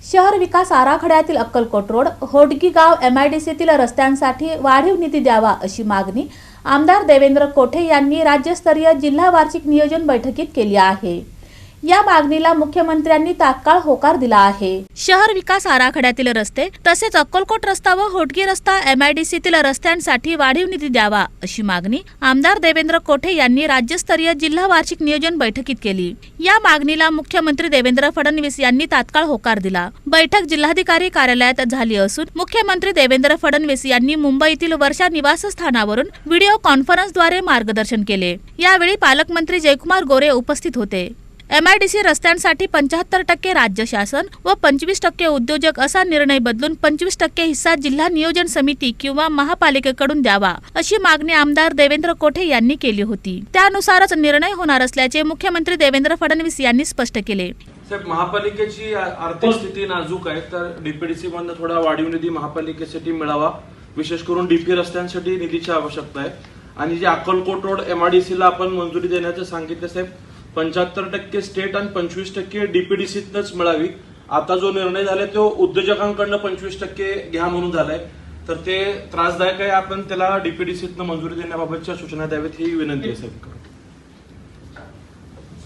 शहर विकास आराखड्यातील अक्कलकोट रोड, होडगी गाव MIDCतील रस्त्यांसाठी वाढीव निधी द्यावा अशी मागणी आमदार देवेंद्र कोठे यांनी राज्यस्तरीय जिल्हा वार्षिक नियोजन बैठकीत केली आहे। या मागणीला मुख्यमंत्र्यांनी तात्काळ होकार दिला आहे। शहर विकास आराखड्यातील रस्ते तसेच अक्कलकोट रस्ता व होडगी रस्ता MIDCतील रस्त्यांसाठी वाढीव निधी द्यावा अशी मागणी आमदार देवेंद्र कोठे यांनी राज्यस्तरीय जिल्हा वार्षिक नियोजन बैठकीत केली। या मागणीला मुख्यमंत्री देवेंद्र फडणवीस यांनी तात्काळ होकार दिला। बैठक जिल्हाधिकारी कार्यालयात झाली असून मुख्यमंत्री देवेंद्र फडणवीस यांनी मुंबईतील वर्षा निवासस्थानावरून व्हिडिओ कॉन्फरन्सद्वारे मार्गदर्शन केले। यावेळी पालकमंत्री जयकुमार गोरे उपस्थित होते। MIDC रस्त्यांसाठी 75% राज्य शासन व 25% उद्योजक असा निर्णय बदलून 25% हिस्सा जिल्हा नियोजन समिती किंवा महापालिकेकडून द्यावा अशी मागणी आमदार देवेंद्र कोठे यांनी केली होती। त्यानुसारच निर्णय होणार असल्याचे मुख्यमंत्री देवेंद्र फडणवीस यांनी स्पष्ट केले। साहेब, महापालिकेची आर्थिक स्थिती नाजूक आहे, तर DPDC मधून थोडा वाढीव निधी महापालिकेसाठी मिळावा। विशेष करून DP रस्त्यांसाठी निधीची आवश्यकता आहे आणि जे अक्कलकोट रोड MIDC ला आपण मंजुरी देण्याचं सांगितलं साहेब, 75% स्टेट आणि 25% DPDCतच मिळावी। आता जो निर्णय झालाय तो उद्योजकांकडून 25% घ्या म्हणून झालाय, तर ते त्रासदायक आहे। आपण त्याला DPDCतनं मंजुरी देण्याबाबतच्या सूचना द्यावेत ही विनंती आहे साहेब।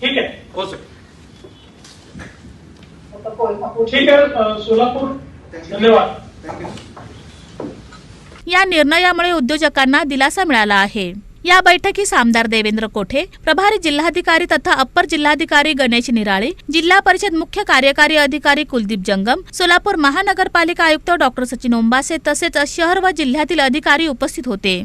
ठीक आहे, हो सर, ठीक आहे। सोलापूर, धन्यवाद। या निर्णयामुळे उद्योजकांना दिलासा मिळाला आहे। या बैठकीस आमदार देवेंद्र कोठे, प्रभारी जिल्हाधिकारी तथा अप्पर जिल्हाधिकारी गणेश निराळे, जिल्हा परिषद मुख्य कार्यकारी अधिकारी कुलदीप जंगम, सोलापूर महानगरपालिका आयुक्त डॉ. सचिन ओंबासे तसेच शहर व जिल्ह्यातील अधिकारी उपस्थित होते।